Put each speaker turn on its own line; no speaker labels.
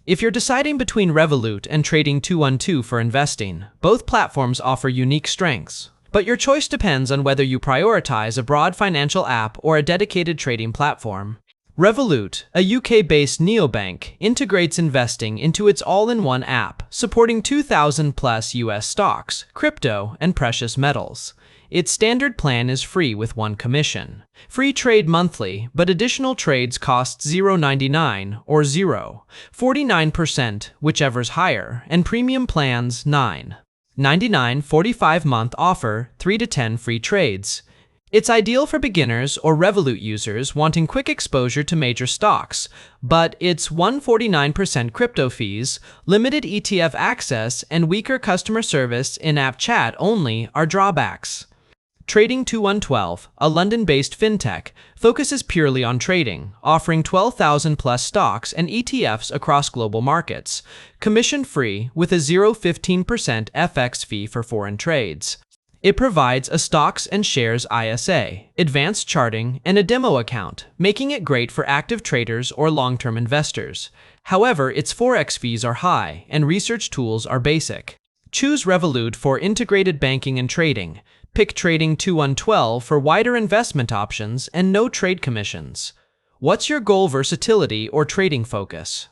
If you're deciding between Revolut and Trading 212 for investing, both platforms offer unique strengths. But your choice depends on whether you prioritize a broad financial app or a dedicated trading platform. Revolut, a UK-based neobank, integrates investing into its all-in-one app, supporting 2,000-plus US stocks, crypto, and precious metals. Its standard plan is free with 1 commission. Free trade monthly, but additional trades cost $0.99 or 0.49%, whichever's higher, and premium plans $9.99 45-month offer 3 to 10 free trades. It's ideal for beginners or Revolut users wanting quick exposure to major stocks, but its 149% crypto fees, limited ETF access, and weaker customer service in-app chat only are drawbacks. Trading 212, a London-based fintech, focuses purely on trading, offering 12,000-plus stocks and ETFs across global markets, commission-free with a 0.15% FX fee for foreign trades. It provides a stocks and shares ISA, advanced charting, and a demo account, making it great for active traders or long-term investors. However, its forex fees are high, and research tools are basic. Choose Revolut for integrated banking and trading. Pick Trading 212 for wider investment options and no trade commissions. What's your goal, versatility or trading focus?